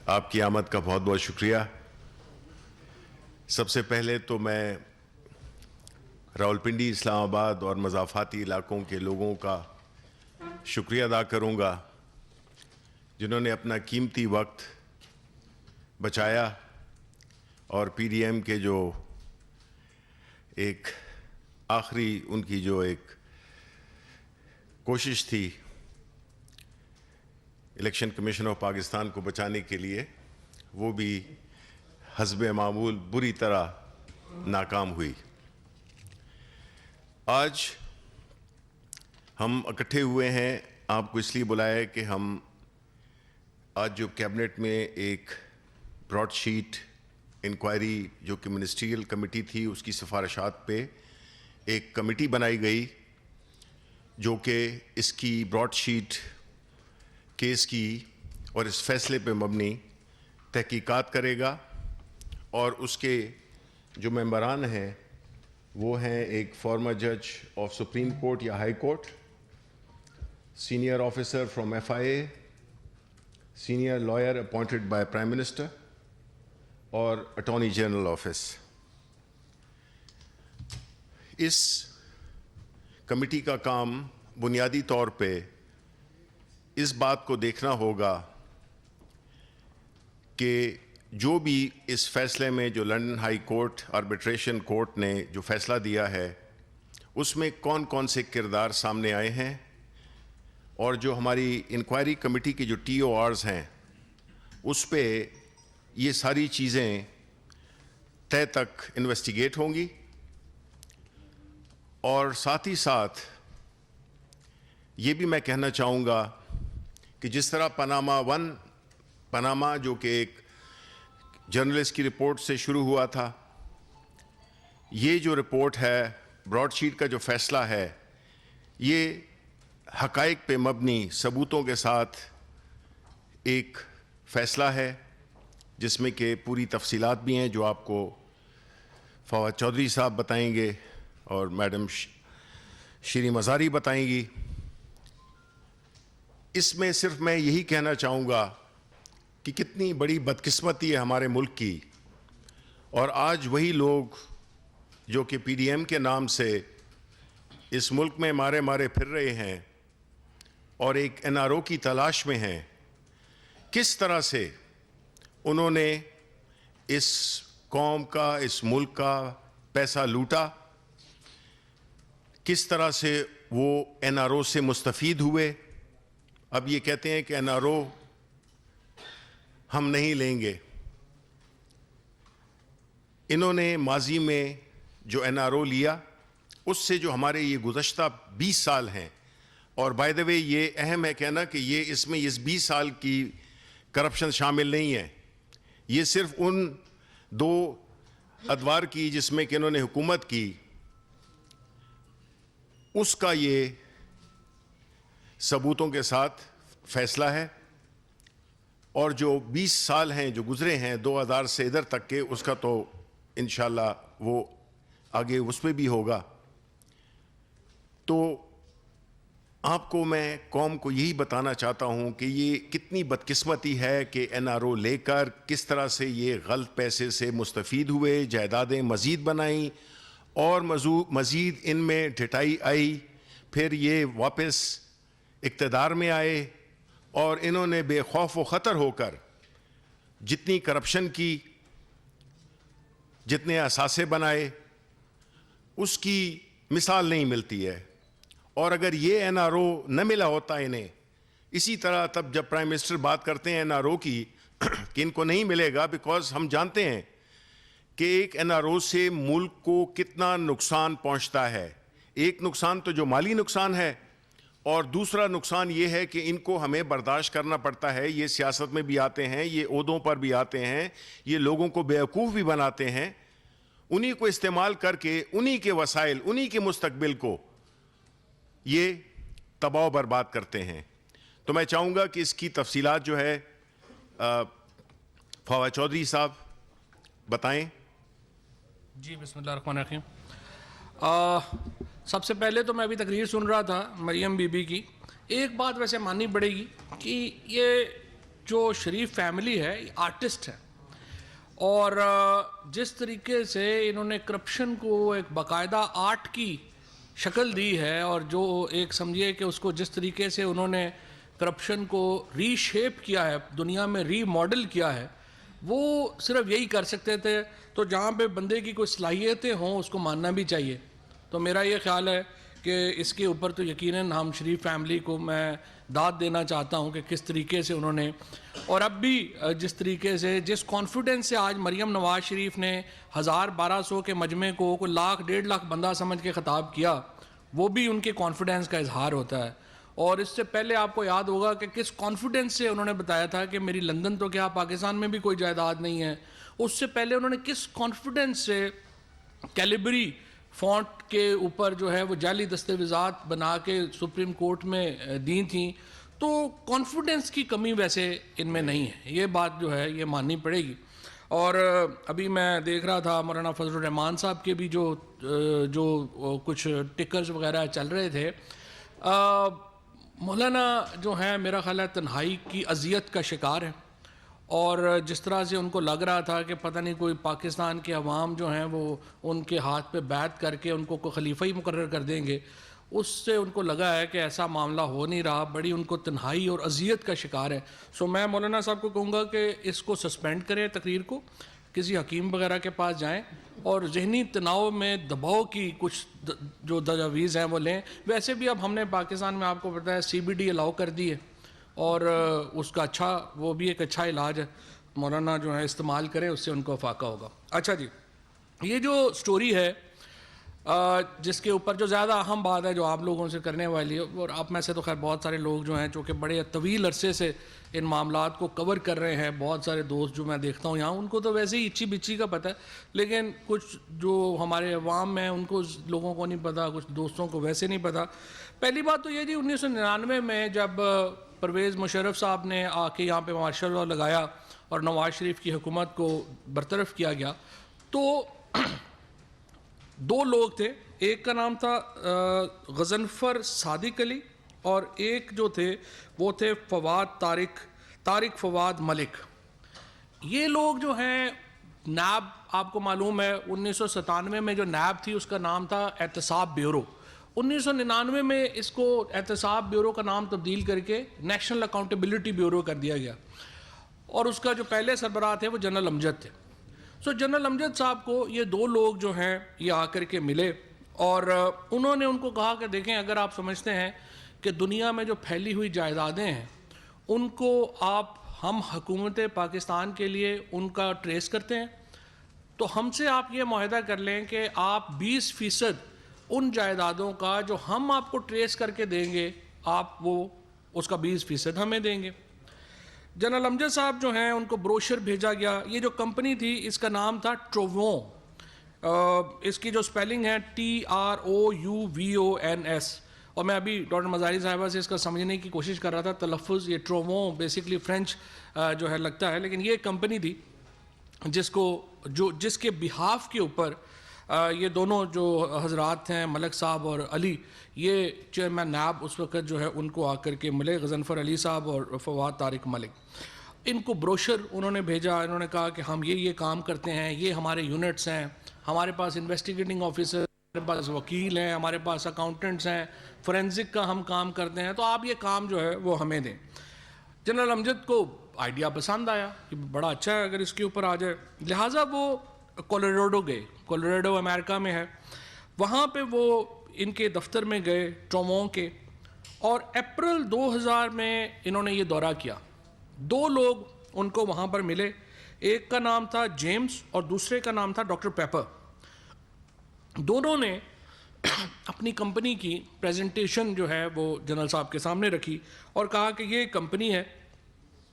آپ کی آمد کا بہت بہت شکریہ. سب سے پہلے تو میں راولپنڈی، اسلام آباد اور مضافاتی علاقوں کے لوگوں کا شکریہ ادا کروں گا جنہوں نے اپنا قیمتی وقت بچایا اور پی ڈی ایم کے جو ایک آخری ان کی جو ایک کوشش تھی الیکشن کمیشن آف پاکستان کو بچانے کے لیے، وہ بھی حسب معمول بری طرح ناکام ہوئی. آج ہم اکٹھے ہوئے ہیں، آپ کو اس لیے بلایا ہے کہ ہم آج جو کیبنٹ میں ایک براڈ شیٹ انکوائری جو کہ منسٹریل کمیٹی تھی، اس کی سفارشات پہ ایک کمیٹی بنائی گئی جو کہ اس کی براڈ شیٹ کیس کی اور اس فیصلے پہ مبنی تحقیقات کرے گا. اور اس کے جو ممبران ہیں وہ ہیں ایک فارمر جج آف سپریم کورٹ یا high court, senior officer from F I A, senior lawyer appointed by prime minister اور اٹارنی جنرل آفس. اس کمیٹی کا کام بنیادی طور پہ اس بات کو دیکھنا ہوگا کہ جو بھی اس فیصلے میں جو London high court arbitration court نے جو فیصلہ دیا ہے اس میں کون کون سے کردار سامنے آئے ہیں، اور جو ہماری انکوائری کمیٹی کی جو ٹی او آرز ہیں اس پہ یہ ساری چیزیں طے تک انویسٹیگیٹ ہوں گی. اور ساتھ ہی ساتھ یہ بھی میں کہنا چاہوں گا کہ جس طرح پاناما جو کہ ایک جرنلسٹ کی رپورٹ سے شروع ہوا تھا، یہ جو رپورٹ ہے، براڈ شیٹ کا جو فیصلہ ہے، یہ حقائق پہ مبنی ثبوتوں کے ساتھ ایک فیصلہ ہے جس میں کہ پوری تفصیلات بھی ہیں جو آپ کو فواد چودھری صاحب بتائیں گے اور میڈم شیریں مزاری بتائیں گی. اس میں صرف میں یہی کہنا چاہوں گا کہ کتنی بڑی بدقسمتی ہے ہمارے ملک کی، اور آج وہی لوگ جو کہ پی ڈی ایم کے نام سے اس ملک میں مارے پھر رہے ہیں اور ایک این آر او کی تلاش میں ہیں، کس طرح سے انہوں نے اس قوم کا، اس ملک کا پیسہ لوٹا، کس طرح سے وہ این آر او سے مستفید ہوئے. اب یہ کہتے ہیں کہ این آر او ہم نہیں لیں گے. انہوں نے ماضی میں جو این آر او لیا اس سے جو ہمارے یہ گزشتہ 20 سال ہیں، اور بائی دا وے یہ اہم ہے کہنا کہ یہ اس میں اس 20 سال کی کرپشن شامل نہیں ہے، یہ صرف ان 2 ادوار کی جس میں کہ انہوں نے حکومت کی اس کا یہ ثبوتوں کے ساتھ فیصلہ ہے. اور جو 20 سال ہیں جو گزرے ہیں 2000 سے ادھر تک کے، اس کا تو انشاءاللہ وہ آگے اس پہ بھی ہوگا. تو آپ کو میں قوم کو یہی بتانا چاہتا ہوں کہ یہ کتنی بدقسمتی ہے کہ این آر او لے کر کس طرح سے یہ غلط پیسے سے مستفید ہوئے، جائیدادیں مزید بنائیں اور مزید ان میں ڈھٹائی آئی، پھر یہ واپس اقتدار میں آئے اور انہوں نے بے خوف و خطر ہو کر جتنی کرپشن کی، جتنے اثاثے بنائے، اس کی مثال نہیں ملتی ہے. اور اگر یہ این آر او نہ ملا ہوتا انہیں، اسی طرح تب جب پرائم منسٹر بات کرتے ہیں این آر او کی کہ ان کو نہیں ملے گا، بیکاز ہم جانتے ہیں کہ ایک این آر او سے ملک کو کتنا نقصان پہنچتا ہے. ایک نقصان تو جو مالی نقصان ہے، اور دوسرا نقصان یہ ہے کہ ان کو ہمیں برداشت کرنا پڑتا ہے. یہ سیاست میں بھی آتے ہیں، یہ عہدوں پر بھی آتے ہیں، یہ لوگوں کو بیوقوف بھی بناتے ہیں، انہی کو استعمال کر کے انہی کے وسائل، انہی کے مستقبل کو یہ تباہ و برباد کرتے ہیں. تو میں چاہوں گا کہ اس کی تفصیلات جو ہے فواد چودھری صاحب بتائیں. جی بسم اللہ الرحمن الرحیم. سب سے پہلے تو میں ابھی تقریر سن رہا تھا مریم بی بی کی. ایک بات ویسے ماننی پڑے گی کہ یہ جو شریف فیملی ہے یہ آرٹسٹ ہے، اور جس طریقے سے انہوں نے کرپشن کو ایک باقاعدہ آرٹ کی شکل دی ہے، اور جو ایک سمجھیے کہ اس کو جس طریقے سے انہوں نے کرپشن کو ری شیپ کیا ہے، دنیا میں ری ماڈل کیا ہے، وہ صرف یہی کر سکتے تھے۔ تو جہاں پہ بندے کی کوئی صلاحیتیں ہوں اس کو ماننا بھی چاہیے۔ تو میرا یہ خیال ہے کہ اس کے اوپر تو یقیناً ہم شریف فیملی کو میں داد دینا چاہتا ہوں کہ کس طریقے سے انہوں نے، اور اب بھی جس طریقے سے جس کانفیڈنس سے آج مریم نواز شریف نے 1200 کے مجمع کو کوئی 1.5 لاکھ بندہ سمجھ کے خطاب کیا، وہ بھی ان کے کانفیڈنس کا اظہار ہوتا ہے۔ اور اس سے پہلے آپ کو یاد ہوگا کہ کس کانفیڈنس سے انہوں نے بتایا تھا کہ میری لندن تو کیا پاکستان میں بھی کوئی جائیداد نہیں ہے۔ اس سے پہلے انہوں نے کس کانفیڈنس سے کیلیبری فونٹ کے اوپر جو ہے وہ جعلی دستاویزات بنا کے سپریم کورٹ میں دی تھیں۔ تو کانفیڈنس کی کمی ویسے ان میں نہیں ہے، یہ بات جو ہے یہ ماننی پڑے گی۔ اور ابھی میں دیکھ رہا تھا مولانا فضل الرحمان صاحب کے بھی جو کچھ ٹکرز وغیرہ چل رہے تھے، مولانا جو ہیں میرا خیال ہے تنہائی کی اذیت کا شکار ہے، اور جس طرح سے ان کو لگ رہا تھا کہ پتہ نہیں کوئی پاکستان کے عوام جو ہیں وہ ان کے ہاتھ پہ بیعت کر کے ان کو کوئی خلیفہ ہی مقرر کر دیں گے، اس سے ان کو لگا ہے کہ ایسا معاملہ ہو نہیں رہا، بڑی ان کو تنہائی اور اذیت کا شکار ہے۔ سو میں مولانا صاحب کو کہوں گا کہ اس کو سسپینڈ کریں، تقریر کو کسی حکیم وغیرہ کے پاس جائیں اور ذہنی تناؤ میں دباؤ کی کچھ جو تجاویز ہیں وہ لیں۔ ویسے بھی اب ہم نے پاکستان میں آپ کو پتہ ہے CBD الاؤ کر دی ہے، اور اس کا اچھا وہ بھی ایک اچھا علاج ہے، مولانا جو ہے استعمال کریں، اس سے ان کو فائدہ ہوگا۔ اچھا جی، یہ جو سٹوری ہے جس کے اوپر جو زیادہ اہم بات ہے جو آپ لوگوں سے کرنے والی ہے، اور آپ میں سے تو خیر بہت سارے لوگ جو ہیں چونکہ بڑے طویل عرصے سے ان معاملات کو کور کر رہے ہیں، بہت سارے دوست جو میں دیکھتا ہوں یہاں ان کو تو ویسے ہی اچھی بچی کا پتہ ہے، لیکن کچھ جو ہمارے عوام ہیں ان کو لوگوں کو نہیں پتہ، کچھ دوستوں کو ویسے نہیں پتہ۔ پہلی بات تو یہ جی 1999 میں جب پرویز مشرف صاحب نے آ کے یہاں پہ مارشل لاء لگایا اور نواز شریف کی حکومت کو برطرف کیا گیا، تو 2 لوگ تھے، ایک کا نام تھا غضنفر صادق علی، اور ایک جو تھے وہ تھے طارق فواد ملک۔ یہ لوگ جو ہیں نیب، آپ کو معلوم ہے 1997 میں جو نیب تھی اس کا نام تھا احتساب بیورو، 1999 میں اس کو احتساب بیورو کا نام تبدیل کر کے نیشنل اکاؤنٹیبلٹی بیورو کر دیا گیا، اور اس کا جو پہلے سربراہ تھے وہ جنرل امجد تھے۔ سو جنرل امجد صاحب کو یہ 2 لوگ جو ہیں یہ آ کر کے ملے، اور انہوں نے ان کو کہا کہ دیکھیں اگر آپ سمجھتے ہیں کہ دنیا میں جو پھیلی ہوئی جائیدادیں ہیں ان کو ہم حکومت پاکستان کے لیے ان کا ٹریس کرتے ہیں، تو ہم سے آپ یہ معاہدہ کر لیں کہ آپ 20% ان جائیدادوں کا جو ہم آپ کو ٹریس کر کے دیں گے، آپ وہ اس کا 20% ہمیں دیں گے۔ جنرل امجد صاحب جو ہیں ان کو بروشر بھیجا گیا۔ یہ جو کمپنی تھی اس کا نام تھا ٹروون، اس کی جو سپیلنگ ہے TROUVONS، اور میں ابھی ڈاکٹر مزاری صاحبہ سے اس کا سمجھنے کی کوشش کر رہا تھا تلفظ، یہ ٹروون بیسکلی فرینچ جو ہے لگتا ہے، لیکن یہ کمپنی تھی جس کے بہاف کے اوپر یہ دونوں جو حضرات ہیں ملک صاحب اور علی، یہ چیئرمین نیب اس وقت جو ہے ان کو آ کر کے ملے، غضنفر علی صاحب اور فواد طارق ملک۔ ان کو بروشر انہوں نے بھیجا، انہوں نے کہا کہ ہم یہ کام کرتے ہیں، یہ ہمارے یونٹس ہیں، ہمارے پاس انویسٹیگیٹنگ آفیسر، ہمارے پاس وکیل ہیں، ہمارے پاس اکاؤنٹنٹس ہیں، فورینزک کا ہم کام کرتے ہیں، تو آپ یہ کام جو ہے وہ ہمیں دیں۔ جنرل امجد کو آئیڈیا پسند آیا کہ بڑا اچھا ہے اگر اس کے اوپر آ جائے، لہٰذا وہ کولوراڈو گئے، کولوراڈو امریکہ میں ہے، وہاں پہ وہ ان کے دفتر میں گئے ٹرومون کے، اور اپریل 2000 میں انہوں نے یہ دورہ کیا۔ 2 لوگ ان کو وہاں پر ملے، ایک کا نام تھا جیمز اور دوسرے کا نام تھا ڈاکٹر پیپر۔ دونوں نے اپنی کمپنی کی پریزنٹیشن جو ہے وہ جنرل صاحب کے سامنے رکھی اور کہا کہ یہ کمپنی ہے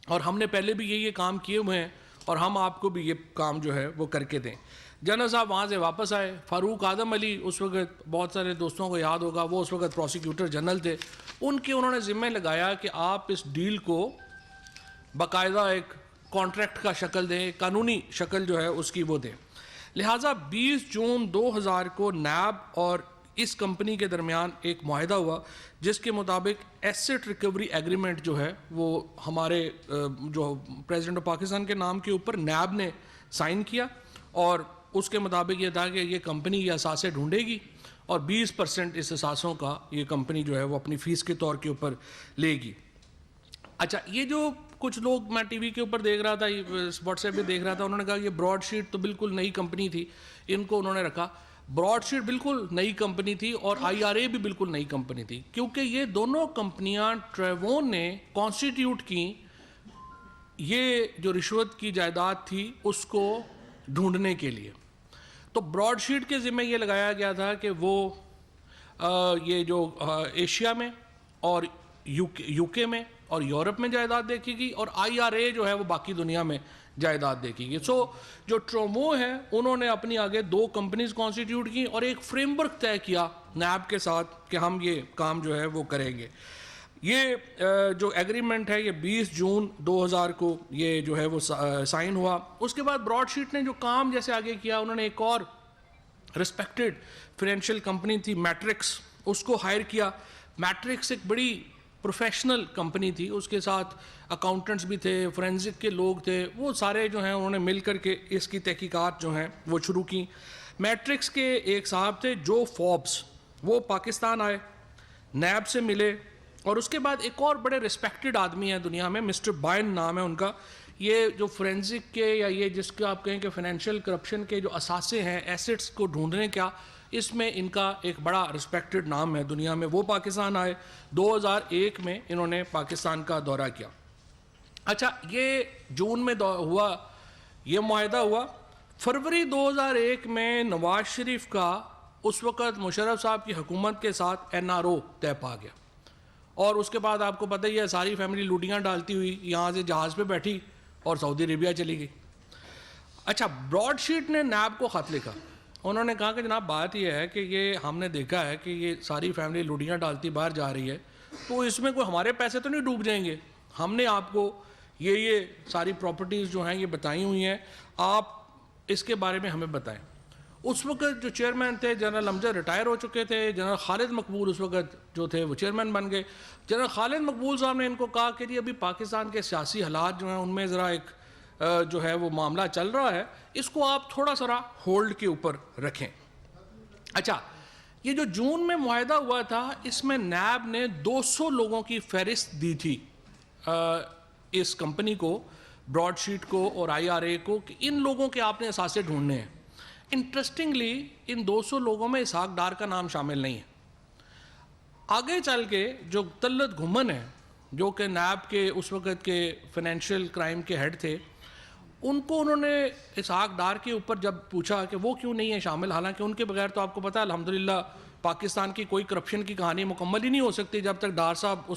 اور ہم نے پہلے بھی یہ کام کیے ہوئے ہیں اور ہم آپ کو بھی یہ کام جو ہے وہ کر کے دیں۔ جنرل صاحب وہاں سے واپس آئے، فاروق اعظم علی اس وقت بہت سارے دوستوں کو یاد ہوگا، وہ اس وقت پروسیکیوٹر جنرل تھے، انہوں نے ذمہ لگایا کہ آپ اس ڈیل کو باقاعدہ ایک کانٹریکٹ کا شکل دیں، قانونی شکل جو ہے اس کی وہ دیں۔ لہٰذا 20 جون 2000 کو نیب اور اس کمپنی کے درمیان ایک معاہدہ ہوا جس کے مطابق ایسٹ ریکوری ایگریمنٹ جو ہے وہ ہمارے جو پریزیڈنٹ آف پاکستان کے نام کے اوپر نیب نے سائن کیا، اور اس کے مطابق یہ تھا کہ یہ کمپنی یہ اثاثے ڈھونڈے گی اور 20% اس اثاثوں کا یہ کمپنی جو ہے وہ اپنی فیس کے طور کے اوپر لے گی۔ اچھا، یہ جو کچھ لوگ میں ٹی وی کے اوپر دیکھ رہا تھا، واٹس ایپ پہ دیکھ رہا تھا، انہوں نے کہا یہ براڈ شیٹ تو بالکل نئی کمپنی تھی، ان کو انہوں نے رکھا۔ براڈ شیٹ بالکل نئی کمپنی تھی اور IRA بھی بالکل نئی کمپنی تھی، کیونکہ یہ دونوں کمپنیاں ٹریوون نے کانسٹیٹیوٹ کی یہ جو رشوت کی جائیداد تھی اس کو ڈھونڈنے کے لیے۔ تو براڈ شیٹ کے ذمہ یہ لگایا گیا تھا کہ وہ یہ جو ایشیا میں اور یو کے میں اور یورپ میں جائیداد دیکھے گی، اور IRA جو ہے وہ باقی دنیا میں جائیداد دیکھے گی۔ سو جو ٹرومو ہے انہوں نے اپنی آگے 2 کمپنیز کانسٹیٹیوٹ کی اور ایک فریم ورک طے کیا نیب کے ساتھ کہ ہم یہ کام جو ہے وہ کریں گے۔ یہ جو ایگریمنٹ ہے یہ 20 جون 2000 کو یہ جو ہے وہ سائن ہوا۔ اس کے بعد براڈ شیٹ نے جو کام جیسے آگے کیا، انہوں نے ایک اور رسپیکٹڈ فائنینشیل کمپنی تھی میٹرکس، اس کو ہائر کیا۔ میٹرکس ایک بڑی پروفیشنل کمپنی تھی، اس کے ساتھ اکاؤنٹنٹس بھی تھے، فورینزک کے لوگ تھے، وہ سارے جو ہیں انہوں نے مل کر کے اس کی تحقیقات جو ہیں وہ شروع کی۔ میٹرکس کے ایک صاحب تھے جو فوربس، وہ پاکستان آئے، نیب سے ملے، اور اس کے بعد ایک اور بڑے ریسپیکٹڈ آدمی ہیں دنیا میں، مسٹر بائن نام ہے ان کا۔ یہ جو فورینزک کے یا یہ جس کا آپ کہیں کہ فائنینشیل کرپشن کے جو اثاثے ہیں ایسٹس کو ڈھونڈنے کا، اس میں ان کا ایک بڑا رسپیکٹڈ نام ہے دنیا میں۔ وہ پاکستان آئے، 2001 میں انہوں نے پاکستان کا دورہ کیا۔ اچھا، یہ جون میں ہوا، یہ معاہدہ ہوا۔ فروری 2001 میں نواز شریف کا اس وقت مشرف صاحب کی حکومت کے ساتھ NRO طے پا گیا، اور اس کے بعد آپ کو پتہ ہی ہے ساری فیملی لوٹیاں ڈالتی ہوئی یہاں سے جہاز پہ بیٹھی اور سعودی عربیہ چلی گئی۔ اچھا، براڈ شیٹ نے نیب کو خط لکھا، انہوں نے کہا کہ جناب بات یہ ہے کہ یہ ہم نے دیکھا ہے کہ یہ ساری فیملی لوٹیاں ڈالتی باہر جا رہی ہے، تو اس میں کوئی ہمارے پیسے تو نہیں ڈوب جائیں گے؟ ہم نے آپ کو یہ ساری پراپرٹیز جو ہیں یہ بتائی ہوئی ہیں، آپ اس کے بارے میں ہمیں بتائیں۔ اس وقت جو چیئرمین تھے جنرل امجد ریٹائر ہو چکے تھے، جنرل خالد مقبول اس وقت جو تھے وہ چیئرمین بن گئے۔ جنرل خالد مقبول صاحب نے ان کو کہا کہ جی ابھی پاکستان کے سیاسی حالات جو ہیں ان میں ذرا ایک جو ہے وہ معاملہ چل رہا ہے، اس کو آپ تھوڑا سا ہولڈ کے اوپر رکھیں۔ اچھا، یہ جو جون میں معاہدہ ہوا تھا اس میں نیب نے 200 لوگوں کی فہرست دی تھی اس کمپنی کو، براڈ شیٹ کو اور IRA کو، کہ ان لوگوں کے آپ نے اثاثے ڈھونڈنے ہیں۔ انٹرسٹنگلی ان 200 لوگوں میں اسحاق ڈار کا نام شامل نہیں ہے۔ آگے چل کے جو طلعت گھمن ہے جو کہ نیب کے اس وقت کے فائنینشیل کرائم کے ہیڈ تھے، ان کو انہوں نے اسحاق ڈار کے اوپر جب پوچھا کہ وہ کیوں نہیں ہے شامل، حالانکہ ان کے بغیر تو آپ کو پتہ ہے الحمدللہ پاکستان کی کوئی کرپشن کی کہانی مکمل ہی نہیں ہو سکتی جب تک ڈار صاحب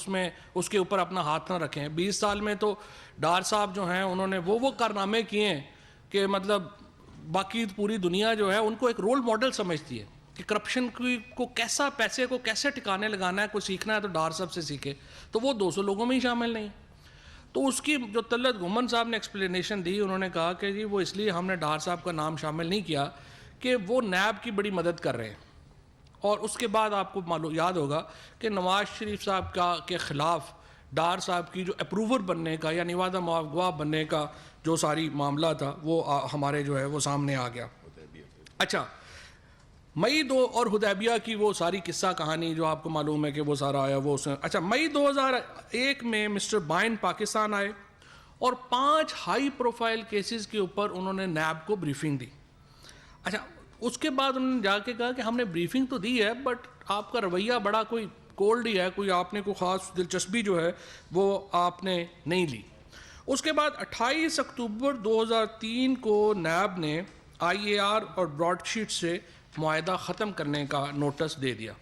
اس کے اوپر اپنا ہاتھ نہ رکھیں۔ 20 سال میں تو ڈار صاحب جو ہیں انہوں نے وہ کارنامے کیے ہیں کہ مطلب باقی پوری دنیا جو ہے ان کو ایک رول ماڈل سمجھتی ہے کہ کرپشن کو کیسا، پیسے کو کیسے ٹکانے لگانا ہے، کوئی سیکھنا ہے تو ڈار صاحب سے سیکھے۔ تو وہ 200 لوگوں میں ہی شامل نہیں۔ تو اس کی جو طلعت گھمن صاحب نے ایکسپلینیشن دی، انہوں نے کہا کہ جی وہ اس لیے ہم نے ڈار صاحب کا نام شامل نہیں کیا کہ وہ نیب کی بڑی مدد کر رہے ہیں، اور اس کے بعد آپ کو یاد ہوگا کہ نواز شریف صاحب کے خلاف ڈار صاحب کی جو اپروور بننے کا یا نوادہ گواہ بننے کا جو ساری معاملہ تھا وہ ہمارے جو ہے وہ سامنے آ گیا۔ اچھا، مئی اور حدیبیہ کی وہ ساری قصہ کہانی جو آپ کو معلوم ہے کہ وہ سارا آیا وہ اچھا، مئی 2001 میں مسٹر بائن پاکستان آئے اور 5 ہائی پروفائل کیسز کے اوپر انہوں نے نیب کو بریفنگ دی۔ اچھا، اس کے بعد انہوں نے جا کے کہا کہ ہم نے بریفنگ تو دی ہے بٹ آپ کا رویہ بڑا کوئی کولڈ ہی ہے، کوئی آپ نے کوئی خاص دلچسپی جو ہے وہ آپ نے نہیں لی۔ اس کے بعد 28 اکتوبر 2003 کو نیب نے IAR اور براڈ شیٹ سے معاہدہ ختم کرنے کا نوٹس دے دیا۔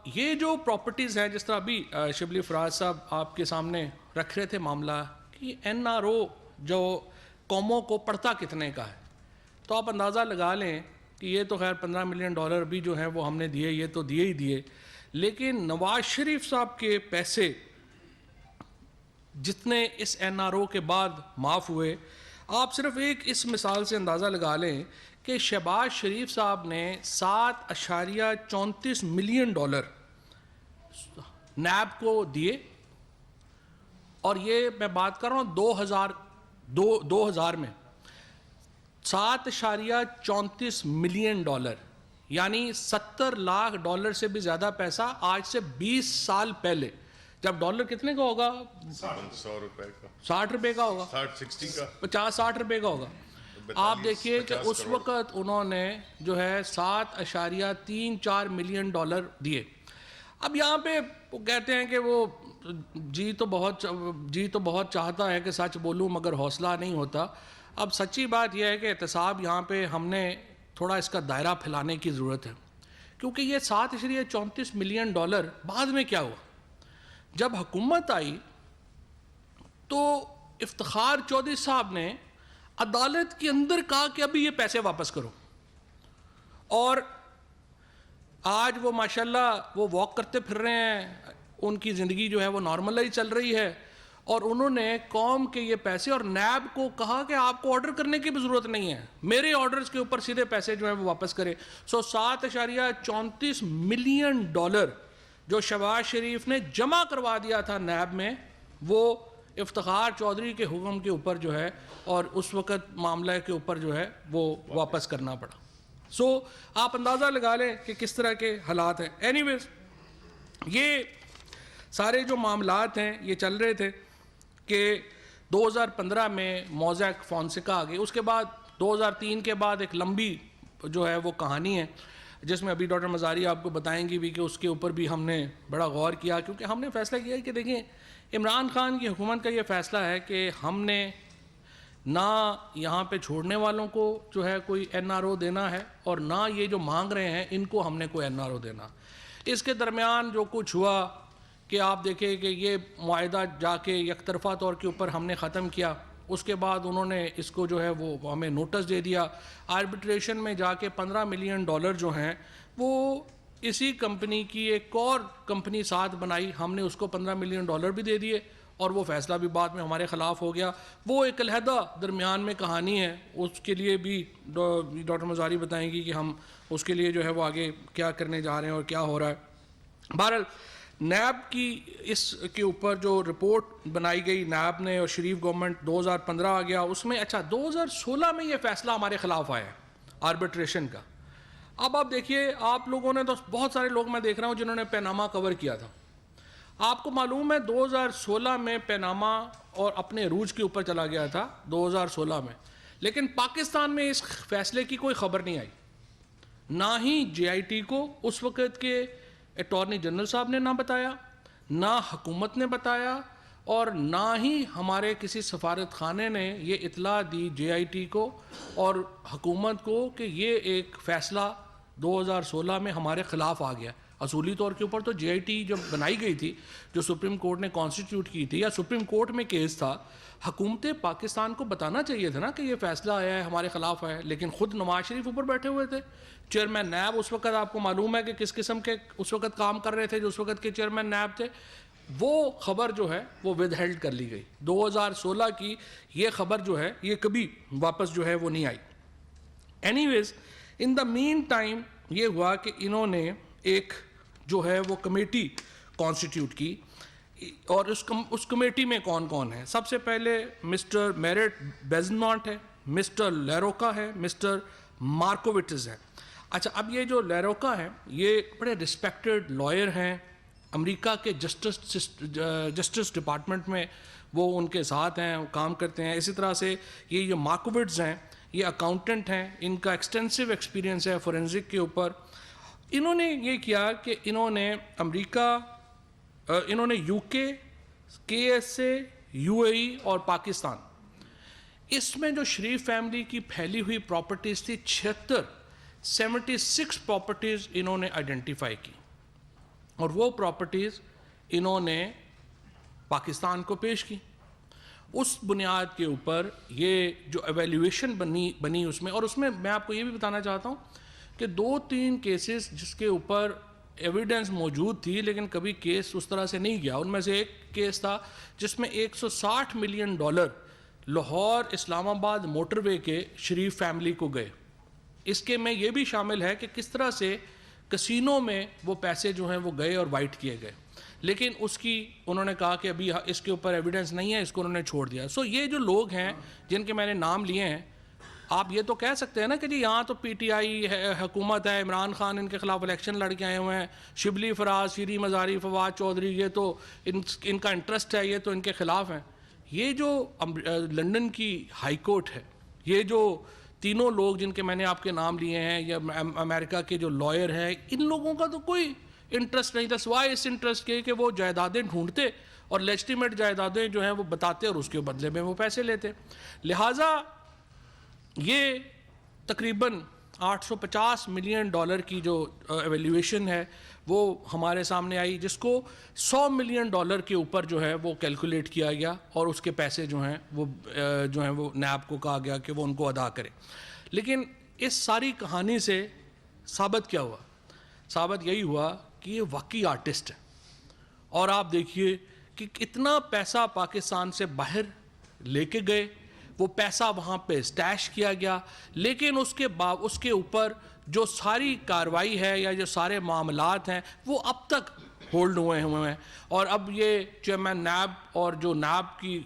یہ جو پراپرٹیز ہیں، جس طرح ابھی شبلی فراز صاحب آپ کے سامنے رکھ رہے تھے معاملہ کہ NRO جو قوموں کو پڑتا کتنے کا ہے، تو آپ اندازہ لگا لیں کہ یہ تو خیر $15 ملین بھی جو ہیں وہ ہم نے دیے، یہ تو دیے ہی دیے، لیکن نواز شریف صاحب کے پیسے جتنے اس NRO کے بعد معاف ہوئے، آپ صرف ایک اس مثال سے اندازہ لگا لیں کہ شہباز شریف صاحب نے 7.34 ملین ڈالر نیب کو دیے، اور یہ میں بات کر رہا ہوں 2000 میں 7.34 ملین ڈالر، یعنی 70 لاکھ ڈالر سے بھی زیادہ پیسہ آج سے 20 سال پہلے، جب ڈالر کتنے کا ہوگا؟ 100 روپے کا، 60 روپے کا ہوگا، 60 کا، 50-60 روپے کا ہوگا۔ آپ دیکھیے کہ اس وقت انہوں نے جو ہے 7.34 ملین ڈالر دیے۔ اب یہاں پہ وہ کہتے ہیں کہ وہ جی تو بہت چاہتا ہے کہ سچ بولوں مگر حوصلہ نہیں ہوتا۔ اب سچی بات یہ ہے کہ احتساب یہاں پہ ہم نے تھوڑا اس کا دائرہ پھیلانے کی ضرورت ہے، کیونکہ یہ 7.34 ملین ڈالر بعد میں کیا ہوا؟ جب حکومت آئی تو افتخار چودھری صاحب نے عدالت کے اندر کہا کہ ابھی یہ پیسے واپس کرو، اور آج وہ ماشاءاللہ وہ واک کرتے پھر رہے ہیں، ان کی زندگی جو ہے وہ نارمل ہی چل رہی ہے، اور انہوں نے قوم کے یہ پیسے، اور نیب کو کہا کہ آپ کو آرڈر کرنے کی بھی ضرورت نہیں ہے، میرے آرڈرز کے اوپر سیدھے پیسے جو ہیں وہ واپس کرے۔ 7.34 ملین ڈالر جو شہباز شریف نے جمع کروا دیا تھا نیب میں، وہ افتخار چودھری کے حکم کے اوپر جو ہے اور اس وقت معاملہ کے اوپر جو ہے وہ واپس کرنا پڑا۔ آپ اندازہ لگا لیں کہ کس طرح کے حالات ہیں۔ اینی ویز یہ سارے جو معاملات ہیں یہ چل رہے تھے کہ 2015 میں موزیک فونسیکا آ گئی، اس کے بعد 2003 کے بعد ایک لمبی جو ہے وہ کہانی ہے جس میں ابھی ڈاکٹر مزاری آپ کو بتائیں گی بھی کہ اس کے اوپر بھی ہم نے بڑا غور کیا، کیونکہ ہم نے فیصلہ کیا کہ دیکھیں عمران خان کی حکومت کا یہ فیصلہ ہے کہ ہم نے نہ یہاں پہ چھوڑنے والوں کو جو ہے کوئی NRO دینا ہے، اور نہ یہ جو مانگ رہے ہیں ان کو ہم نے کوئی NRO دینا۔ اس کے درمیان جو کچھ ہوا کہ آپ دیکھیں کہ یہ معاہدہ جا کے یک طرفہ طور کے اوپر ہم نے ختم کیا، اس کے بعد انہوں نے اس کو جو ہے وہ ہمیں نوٹس دے دیا، آربیٹریشن میں جا کے 15 ملین ڈالر جو ہیں وہ اسی کمپنی کی ایک اور کمپنی ساتھ بنائی، ہم نے اس کو 15 ملین ڈالر بھی دے دیے، اور وہ فیصلہ بھی بعد میں ہمارے خلاف ہو گیا۔ وہ ایک علیحدہ درمیان میں کہانی ہے، اس کے لیے بھی ڈاکٹر مزاری بتائیں گی کہ ہم اس کے لیے جو ہے وہ آگے کیا کرنے جا رہے ہیں اور کیا ہو رہا ہے۔ بہرحال نیب کی اس کے اوپر جو رپورٹ بنائی گئی نیب نے، اور شریف گورنمنٹ 2015 آ گیا، اس میں 2016 میں یہ فیصلہ ہمارے خلاف آیا ہے آربیٹریشن کا۔ اب آپ دیکھیے، آپ لوگوں نے تو بہت سارے لوگ میں دیکھ رہا ہوں جنہوں نے پیناما کور کیا تھا، آپ کو معلوم ہے 2016 میں پیناما اور اپنے عروج کے اوپر چلا گیا تھا 2016 میں، لیکن پاکستان میں اس فیصلے کی کوئی خبر نہیں آئی، نہ ہی JIT کو اس وقت کے اٹارنی جنرل صاحب نے نہ بتایا، نہ حکومت نے بتایا، اور نہ ہی ہمارے کسی سفارت خانے نے یہ اطلاع دی JIT کو اور حکومت کو کہ یہ ایک فیصلہ 2016 میں ہمارے خلاف آ گیا۔ اصولی طور کے اوپر تو JIT جب بنائی گئی تھی، جو سپریم کورٹ نے کانسٹیٹیوٹ کی تھی یا سپریم کورٹ میں کیس تھا، حکومت پاکستان کو بتانا چاہیے تھا نا کہ یہ فیصلہ آیا ہے ہمارے خلاف آیا ہے، لیکن خود نواز شریف اوپر بیٹھے ہوئے تھے، چیئرمین نیب اس وقت آپ کو معلوم ہے کہ کس قسم کے اس وقت کام کر رہے تھے جو اس وقت کے چیئرمین نیب تھے، وہ خبر جو ہے وہ ود ہیلڈ کر لی گئی۔ 2016 کی یہ خبر جو ہے یہ کبھی واپس جو ہے وہ نہیں آئی۔ اینی ویز ان دا مین ٹائم یہ ہوا کہ انہوں نے ایک جو ہے وہ کمیٹی کانسٹیٹیوٹ کی، اور اس کمیٹی میں کون کون ہے؟ سب سے پہلے مسٹر میرٹ بیزنمانٹ ہے، مسٹر لیروکا ہے، مسٹر مارکووٹز ہے۔ اچھا، اب یہ جو لیروکا ہے یہ بڑے رسپیکٹڈ لائر ہیں، امریکہ کے جسٹس ڈپارٹمنٹ میں وہ ان کے ساتھ ہیں، کام کرتے ہیں۔ اسی طرح سے یہ مارکووٹز ہیں، یہ اکاؤنٹنٹ ہیں، ان کا ایکسٹینسو ایکسپیرینس ہے فورینزک کے اوپر۔ انہوں نے یہ کیا کہ انہوں نے UK، KSA، UAE اور پاکستان، اس میں جو شریف فیملی کی پھیلی ہوئی پراپرٹیز تھی 76 پراپرٹیز انہوں نے آئیڈینٹیفائی کی، اور وہ پراپرٹیز انہوں نے پاکستان کو پیش کی۔ اس بنیاد کے اوپر یہ جو ایویلیویشن بنی اس میں، اور اس میں میں آپ کو یہ بھی بتانا چاہتا ہوں کہ 2-3 کیسز جس کے اوپر ایویڈنس موجود تھی لیکن کبھی کیس اس طرح سے نہیں گیا، ان میں سے ایک کیس تھا جس میں $160 ملین لاہور اسلام آباد موٹر وے کے شریف فیملی کو گئے. اس کے میں یہ بھی شامل ہے کہ کس طرح سے کسینوں میں وہ پیسے جو ہیں وہ گئے اور وائٹ کیے گئے, لیکن اس کی انہوں نے کہا کہ ابھی اس کے اوپر ایویڈنس نہیں ہے, اس کو انہوں نے چھوڑ دیا. سو یہ جو لوگ ہیں جن کے میں نے نام لیے ہیں, آپ یہ تو کہہ سکتے ہیں نا کہ جی یہاں تو پی ٹی آئی حکومت ہے, عمران خان ان کے خلاف الیکشن لڑ کے آئے ہوئے ہیں, شبلی فراز, شیری مزاری, فواد چودھری, یہ تو ان کا انٹرسٹ ہے, یہ تو ان کے خلاف ہیں. یہ جو لنڈن کی ہائی کورٹ ہے, یہ جو تینوں لوگ جن کے میں نے آپ کے نام لیے ہیں, یا امریکہ کے جو لائر ہیں, ان لوگوں کا تو کوئی انٹرسٹ نہیں تھا سوائے اس انٹرسٹ کے کہ وہ جائیدادیں ڈھونڈتے اور لیجٹیمیٹ جائیدادیں جو ہیں وہ بتاتے اور اس کے بدلے میں وہ پیسے لیتے. لہٰذا یہ تقریباً $850 ملین کی جو ایویلیویشن ہے وہ ہمارے سامنے آئی, جس کو $100 ملین کے اوپر جو ہے وہ کیلکولیٹ کیا گیا, اور اس کے پیسے جو ہیں وہ نیب کو کہا گیا کہ وہ ان کو ادا کرے. لیکن اس ساری کہانی سے ثابت کیا ہوا؟ ثابت یہی ہوا کہ یہ واقعی آرٹسٹ ہے. اور آپ دیکھیے کہ کتنا پیسہ پاکستان سے باہر لے کے گئے, وہ پیسہ وہاں پہ اسٹیش کیا گیا, لیکن اس کے اوپر جو ساری کاروائی ہے یا جو سارے معاملات ہیں وہ اب تک ہولڈ ہوئے ہیں. اور اب یہ چیئرمین نیب اور جو نیب کی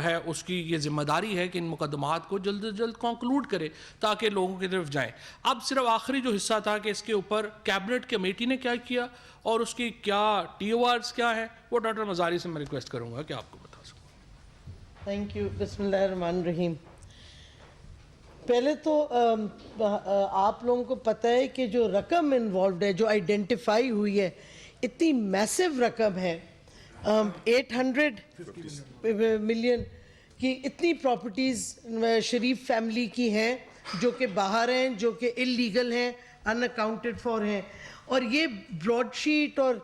ہے اس کی یہ ذمہ داری ہے کہ ان مقدمات کو جلد از جلد کنکلوڈ کرے تاکہ لوگوں کی طرف جائیں. اب صرف آخری جو حصہ تھا کہ اس کے اوپر کیبنٹ کمیٹی نے کیا کیا اور اس کی کیا ٹی او آرز کیا ہے, وہ ڈاکٹر مزاری سے میں ریکویسٹ کروں گا کہ آپ کو بتا سکوں. Thank you. بسم اللہ الرحمن الرحیم. پہلے تو آپ لوگوں کو پتہ ہے کہ جو رقم انوالوڈ ہے, جو آئیڈینٹیفائی ہوئی ہے, اتنی میسیو رقم ہے, 800 ملین کی اتنی پراپرٹیز شریف فیملی کی ہیں جو کہ باہر ہیں, جو کہ اللیگل ہیں, ان اکاؤنٹڈ فار ہیں. اور یہ براڈ شیٹ اور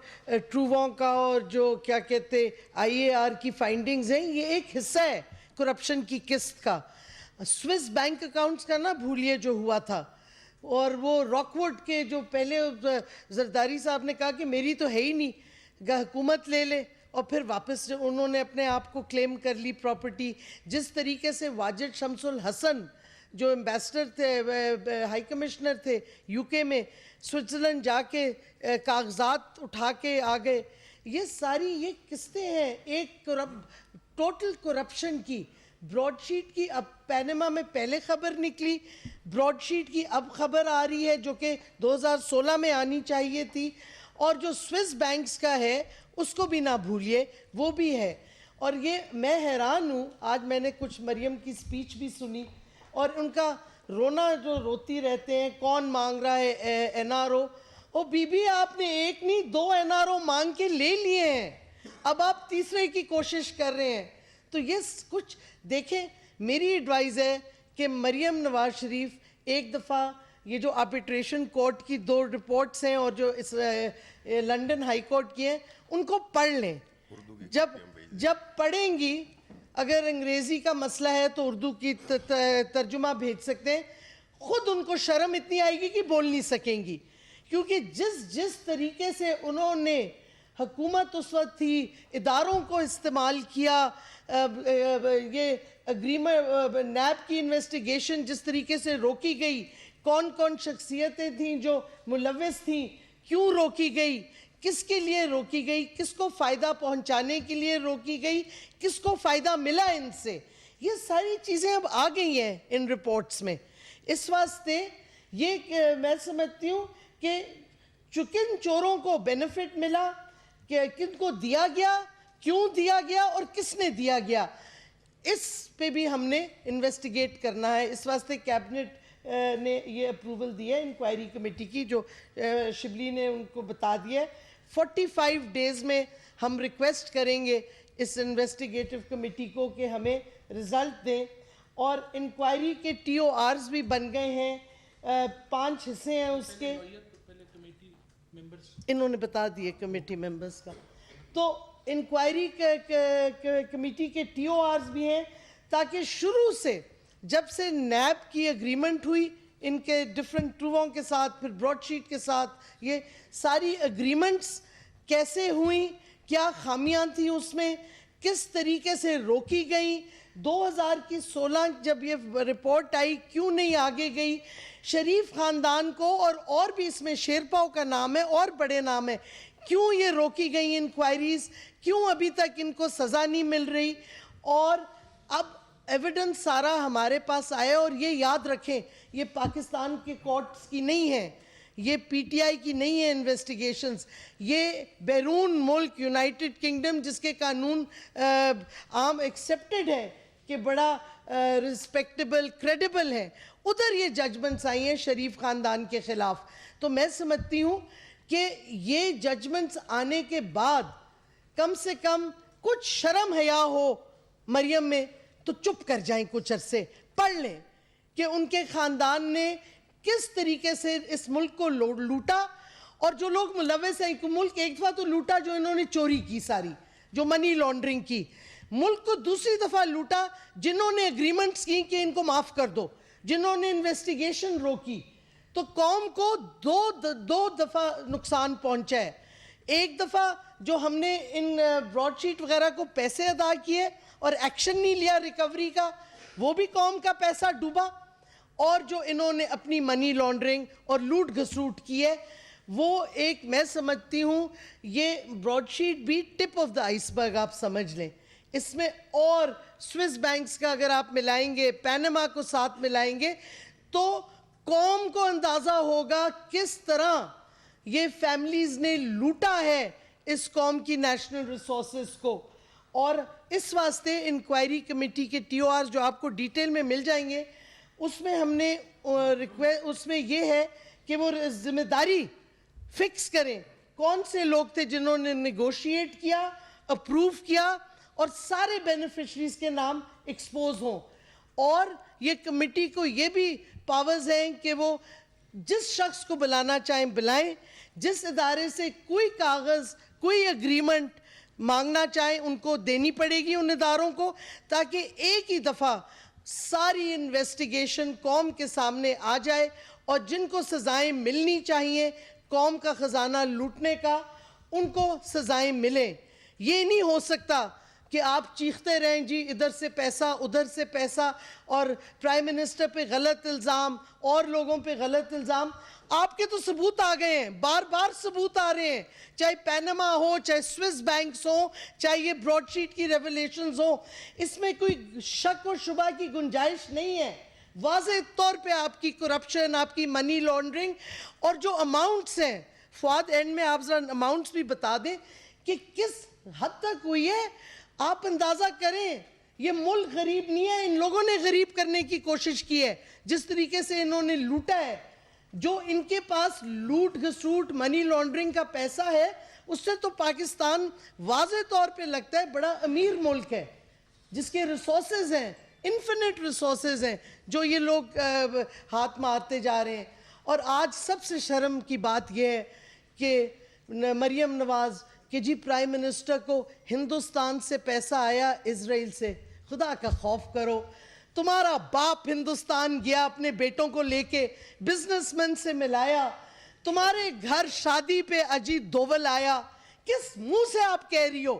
ٹرووان کا اور جو کیا کہتے آئی اے آر کی فائنڈنگز ہیں, یہ ایک حصہ ہے کرپشن کی قسط کا. سوئس بینک اکاؤنٹس کا نہ بھولیے جو ہوا تھا, اور وہ راک ووڈ کے جو پہلے زرداری صاحب نے کہا کہ میری تو ہے ہی نہیں, حکومت لے لے, اور پھر واپس انہوں نے اپنے آپ کو کلیم کر لی پراپرٹی. جس طریقے سے واجد شمس الحسن جو ایمبیسڈر تھے, ہائی کمشنر تھے یو کے میں, سوئٹزرلینڈ جا کے کاغذات اٹھا کے آ گئے. یہ ساری یہ قسطیں ہیں ایک ٹوٹل کرپشن کی. براڈ شیٹ کی اب پینما میں پہلے خبر نکلی, براڈ شیٹ کی اب خبر آ رہی ہے جو کہ 2016 میں آنی چاہیے تھی, اور جو سوئس بینکس کا ہے اس کو بھی نہ بھولیے, وہ بھی ہے. اور یہ میں حیران ہوں, آج میں نے کچھ مریم کی سپیچ بھی سنی اور ان کا رونا جو روتی رہتے ہیں, کون مانگ رہا ہے این آر او. او بی بی آپ نے ایک نہیں 2 این آر او مانگ کے لے لیے ہیں, اب آپ تیسرے کی کوشش کر رہے ہیں. تو یہ کچھ دیکھیں, میری ایڈوائز ہے کہ مریم نواز شریف ایک دفعہ یہ جو آربیٹریشن کورٹ کی 2 رپورٹس ہیں اور جو اس لنڈن ہائی کورٹ کی ہیں ان کو پڑھ لیں. جب پڑھیں گی, اگر انگریزی کا مسئلہ ہے تو اردو کی ترجمہ بھیج سکتے ہیں, خود ان کو شرم اتنی آئے گی کہ بول نہیں سکیں گی. کیونکہ جس طریقے سے انہوں نے حکومت اس وقت تھی, اداروں کو استعمال کیا, یہ اگریمنٹ نیب کی انویسٹیگیشن جس طریقے سے روکی گئی, کون کون شخصیتیں تھیں جو ملوث تھیں, کیوں روکی گئی, کس کے لیے روکی گئی, کس کو فائدہ پہنچانے کے لیے روکی گئی, کس کو فائدہ ملا ان سے, یہ ساری چیزیں اب آ گئی ہیں ان رپورٹس میں. اس واسطے یہ میں سمجھتی ہوں کہ کن چوروں کو بینیفٹ ملا, کہ کن کو دیا گیا, کیوں دیا گیا اور کس نے دیا گیا, اس پہ بھی ہم نے انویسٹیگیٹ کرنا ہے. اس واسطے کیبنٹ نے یہ اپروول دیا ہے انکوائری کمیٹی کی, جو شبلی نے ان کو بتا دیا ہے. 45 ڈیز میں ہم ریکویسٹ کریں گے اس انویسٹیگیٹو کمیٹی کو کہ ہمیں رزلٹ دیں. اور انکوائری کے ٹی او آرز بھی بن گئے ہیں, 5 حصے ہیں اس کے, انہوں نے بتا دیے کمیٹی ممبرز کا. تو انکوائری کمیٹی کے ٹی او آرز بھی ہیں, تاکہ شروع سے جب سے نیب کی اگریمنٹ ہوئی ان کے ڈیفرنٹ ٹرووں کے ساتھ, پھر براڈ شیٹ کے ساتھ, یہ ساری اگریمنٹس کیسے ہوئیں, کیا خامیاں تھیں اس میں, کس طریقے سے روکی گئی. 2016 جب یہ رپورٹ آئی کیوں نہیں آگے گئی. شریف خاندان کو اور بھی اس میں شیرپاؤ کا نام ہے اور بڑے نام ہے, کیوں یہ روکی گئی انکوائریز, کیوں ابھی تک ان کو سزا نہیں مل رہی. اور اب ایویڈنس سارا ہمارے پاس آیا, اور یہ یاد رکھیں یہ پاکستان کے کورٹس کی نہیں ہے, یہ پی ٹی آئی کی نہیں ہے انویسٹیگیشنز, یہ بیرون ملک یونائٹڈ کنگڈم جس کے قانون عام ایکسیپٹڈ ہے کہ بڑا رسپیکٹیبل کریڈیبل ہے, ادھر یہ ججمنٹس آئی ہیں شریف خاندان کے خلاف. تو میں سمجھتی ہوں کہ یہ ججمنٹس آنے کے بعد کم سے کم کچھ شرم حیا ہو مریم میں, تو چپ کر جائیں, کچھ عرصے پڑھ لیں کہ ان کے خاندان نے کس طریقے سے اس ملک کو لوٹا, اور جو لوگ ملوث ہیں. ملک ایک دفعہ تو لوٹا جو انہوں نے چوری کی ساری, جو منی لانڈرنگ کی. ملک کو دوسری دفعہ لوٹا جنہوں نے اگریمنٹس کی کہ ان کو معاف کر دو, جنہوں نے انویسٹیگیشن روکی. تو قوم کو دو دفعہ نقصان پہنچا ہے. ایک دفعہ جو ہم نے ان براڈ شیٹ وغیرہ کو پیسے ادا کیے اور ایکشن نہیں لیا ریکوری کا, وہ بھی قوم کا پیسہ ڈوبا. اور جو انہوں نے اپنی منی لانڈرنگ اور لوٹ گھسوٹ کی ہے, وہ ایک میں سمجھتی ہوں یہ براڈ شیٹ بھی ٹپ آف دا آئس برگ آپ سمجھ لیں. اس میں اور سوئس بینکس کا اگر آپ ملائیں گے, پینما کو ساتھ ملائیں گے, تو قوم کو اندازہ ہوگا کس طرح یہ فیملیز نے لوٹا ہے اس قوم کی نیشنل ریسورسز کو. اور اس واسطے انکوائری کمیٹی کے ٹی او آر جو آپ کو ڈیٹیل میں مل جائیں گے, اس میں ہم نے اس میں یہ ہے کہ وہ ذمہ داری فکس کریں کون سے لوگ تھے جنہوں نے نیگوشیٹ کیا, اپروو کیا, اور سارے بینیفیشریز کے نام ایکسپوز ہوں. اور یہ کمیٹی کو یہ بھی پاورز ہیں کہ وہ جس شخص کو بلانا چاہیں بلائیں, جس ادارے سے کوئی کاغذ کوئی اگریمنٹ مانگنا چاہیں ان کو دینی پڑے گی ان اداروں کو, تاکہ ایک ہی دفعہ ساری انویسٹیگیشن قوم کے سامنے آ جائے, اور جن کو سزائیں ملنی چاہیے قوم کا خزانہ لوٹنے کا, ان کو سزائیں ملیں. یہ نہیں ہو سکتا کہ آپ چیختے رہیں جی ادھر سے پیسہ ادھر سے پیسہ, اور پرائم منسٹر پہ غلط الزام اور لوگوں پہ غلط الزام. آپ کے تو ثبوت آ گئے ہیں, بار بار ثبوت آ رہے ہیں, چاہے پینما ہو, چاہے سوئس بینکس ہوں, چاہے یہ براڈ شیٹ کی ریولیشنز ہوں. اس میں کوئی شک و شبہ کی گنجائش نہیں ہے. واضح طور پہ آپ کی کرپشن, آپ کی منی لانڈرنگ, اور جو اماؤنٹس ہیں, فواد اینڈ میں آپ ذرا اماؤنٹس بھی بتا دیں کہ کس حد تک ہوئی ہے. آپ اندازہ کریں, یہ ملک غریب نہیں ہے, ان لوگوں نے غریب کرنے کی کوشش کی ہے. جس طریقے سے انہوں نے لوٹا ہے, جو ان کے پاس لوٹ گھسوٹ منی لانڈرنگ کا پیسہ ہے, اس سے تو پاکستان واضح طور پہ لگتا ہے بڑا امیر ملک ہے, جس کے ریسورسز ہیں, انفینٹ ریسورسز ہیں, جو یہ لوگ ہاتھ مارتے جا رہے ہیں. اور آج سب سے شرم کی بات یہ ہے کہ مریم نواز کہ جی پرائم منسٹر کو ہندوستان سے پیسہ آیا اسرائیل سے. خدا کا خوف کرو, تمہارا باپ ہندوستان گیا اپنے بیٹوں کو لے کے, بزنس مین سے ملایا, تمہارے گھر شادی پہ اجیت دوول آیا. کس منہ سے آپ کہہ رہی ہو؟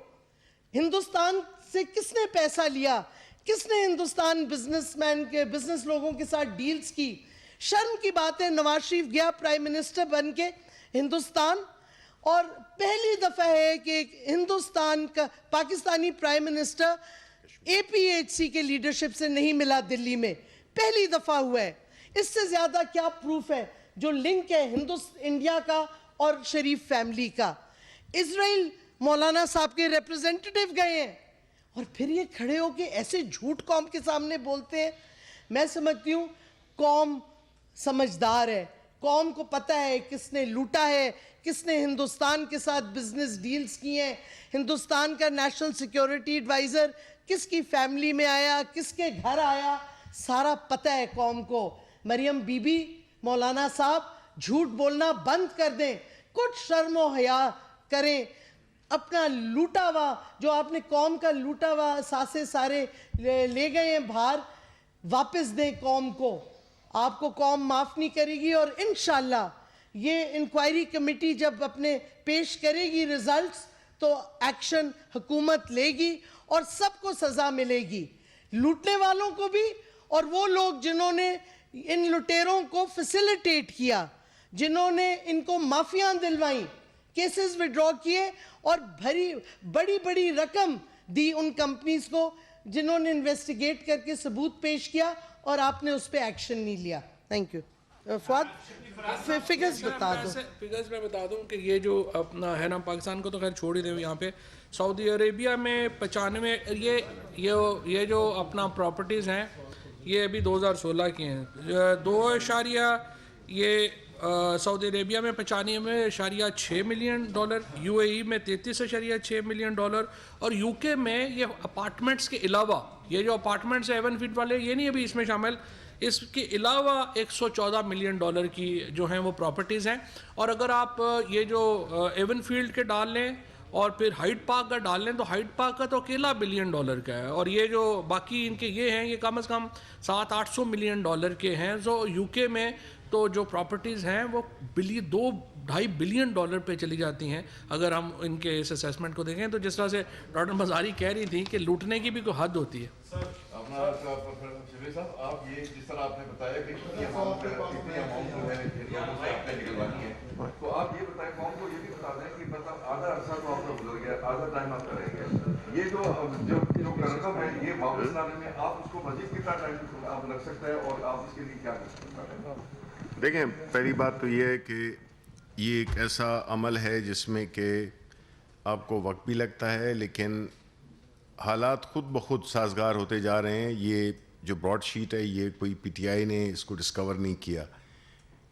ہندوستان سے کس نے پیسہ لیا؟ کس نے ہندوستان بزنس مین کے بزنس لوگوں کے ساتھ ڈیلز کی؟ شرم کی بات ہے. نواز شریف گیا پرائم منسٹر بن کے ہندوستان, اور پہلی دفعہ ہے کہ ایک ہندوستان کا Pakistani prime minister A P H C کے لیڈرشپ سے نہیں ملا دلی میں, پہلی دفعہ ہوا ہے. اس سے زیادہ کیا پروف ہے جو لنک ہے انڈیا کا اور شریف فیملی کا؟ اسرائیل مولانا صاحب کے ریپرزینٹیٹیو گئے ہیں, اور پھر یہ کھڑے ہو کے ایسے جھوٹ قوم کے سامنے بولتے ہیں. میں سمجھتی ہوں قوم سمجھدار ہے, قوم کو پتہ ہے کس نے لوٹا ہے, کس نے ہندوستان کے ساتھ بزنس ڈیلز کیے ہیں, ہندوستان کا نیشنل سیکیورٹی ایڈوائزر کس کی فیملی میں آیا, کس کے گھر آیا, سارا پتہ ہے قوم کو. مریم بی بی, مولانا صاحب جھوٹ بولنا بند کر دیں, کچھ شرم و حیا کریں. اپنا لوٹا ہوا جو آپ نے قوم کا لوٹا ہوا اثاثے سارے لے گئے ہیں باہر, واپس دیں قوم کو. آپ کو قوم معاف نہیں کرے گی, اور انشاءاللہ یہ انکوائری کمیٹی جب اپنے پیش کرے گی ریزلٹس تو ایکشن حکومت لے گی, اور سب کو سزا ملے گی, لوٹنے والوں کو بھی اور وہ لوگ جنہوں نے ان لٹیروں کو فیسیلیٹیٹ کیا, جنہوں نے ان کو معافیاں دلوائیں, کیسز وڈرا کیے اور بڑی بڑی رقم دی ان کمپنیز کو جنہوں نے انویسٹیگیٹ کر کے ثبوت پیش کیا اور آپ نے اس پہ ایکشن نہیں لیا. Thank you. فواد فگرز بتا دو. فگرز میں بتا دوں کہ یہ جو اپنا ہے نا, پاکستان کو تو خیر چھوڑ ہی دیں, یہاں پہ سعودی عربیہ میں 95 یہ جو اپنا پراپرٹیز ہیں یہ ابھی 2016 کی ہیں. 2 یہ سعودی عربیہ میں 95.6 ملین ڈالر, یو اے ای میں 33.6 ملین ڈالر, اور یو کے میں یہ اپارٹمنٹس کے علاوہ یہ جو اپارٹمنٹس ہیں 7 فیٹ والے یہ نہیں ابھی اس میں شامل, اس کے علاوہ 114 ملین ڈالر کی جو ہیں وہ پراپرٹیز ہیں. اور اگر آپ یہ جو ایون فیلڈ کے ڈال لیں اور پھر ہائیڈ پارک کا ڈال لیں تو ہائیڈ پارک کا تو اکیلا $1 بلین کا ہے, اور یہ جو باقی ان کے یہ ہیں یہ کم از کم 700-800 ملین ڈالر کے ہیں. جو یو کے میں تو جو پراپرٹیز ہیں وہ $2.5 بلین پہ چلی جاتی ہیں اگر ہم ان کے اس اسیسمنٹ کو دیکھیں. تو جس طرح سے ڈاکٹر مزاری کہہ رہی تھی کہ لوٹنے کی بھی کوئی حد ہوتی ہے. شبیر صاحب, آپ یہ جس طرح آپ نے بتایا کہ کتنی اماؤنٹ جو ہے آپ نے نکلوانی ہے, تو آپ یہ بتائیں قوم کو, یہ بھی بتا دیں کہ مطلب آدھا عرصہ تو آپ کا گزر گیا, آدھا ٹائم آپ کا رہ گیا, یہ جو رقم ہے یہ واپس لانے میں آپ اس کو مزید کتنا ٹائم آپ لگ سکتا ہے اور آپ اس کے لیے کیا کر سکتے ہیں؟ دیکھیں, پہلی بات تو یہ ہے کہ یہ ایک ایسا عمل ہے جس میں کہ آپ کو وقت بھی لگتا ہے, لیکن حالات خود بخود سازگار ہوتے جا رہے ہیں. یہ جو براڈ شیٹ ہے یہ کوئی پی ٹی آئی نے اس کو ڈسکور نہیں کیا,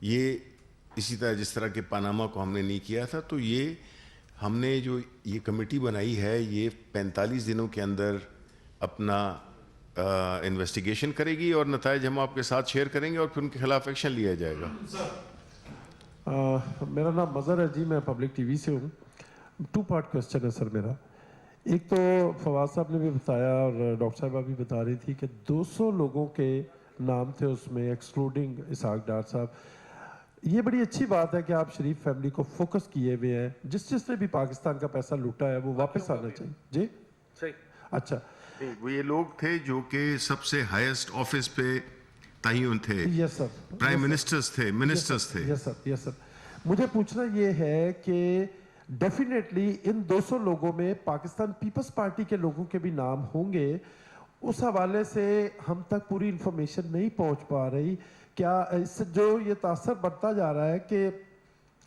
یہ اسی طرح جس طرح کہ پاناما کو ہم نے نہیں کیا تھا. تو یہ ہم نے جو یہ کمیٹی بنائی ہے یہ 45 دنوں کے اندر اپنا انویسٹیگیشن کرے گی اور نتائج ہم آپ کے ساتھ شیئر کریں گے اور پھر ان کے خلاف ایکشن لیا جائے گا. میرا نام مظہر ہے جی, میں پبلک ٹی وی سے ہوں. 2 پارٹ کوسچن ہے سر میرا. ایک تو فواد صاحب نے بھی بتایا اور ڈاکٹر صاحبہ بھی بتا رہی تھی کہ 200 لوگوں کے نام تھے اس میں ایکسکلوڈنگ اسحاق ڈار صاحب. یہ بڑی اچھی بات ہے کہ آپ شریف فیملی کو فوکس کیے ہوئے ہیں. جس نے بھی پاکستان کا پیسہ لوٹا ہے وہ واپس آنا چاہیے. جی صحیح. اچھا, وہ یہ لوگ تھے جو کہ سب سے ہائیسٹ آفس پہ تعین تھے. یس سر, پرائم منسٹرز تھے, منسٹرز تھے. یس سر, یس سر. مجھے پوچھنا یہ ہے کہ ڈیفینیٹلی ان 200 لوگوں میں پاکستان پیپلز پارٹی کے لوگوں کے بھی نام ہوں گے. اس حوالے سے ہم تک پوری انفارمیشن نہیں پہنچ پا رہی. کیا اس سے جو یہ تاثر بڑھتا جا رہا ہے کہ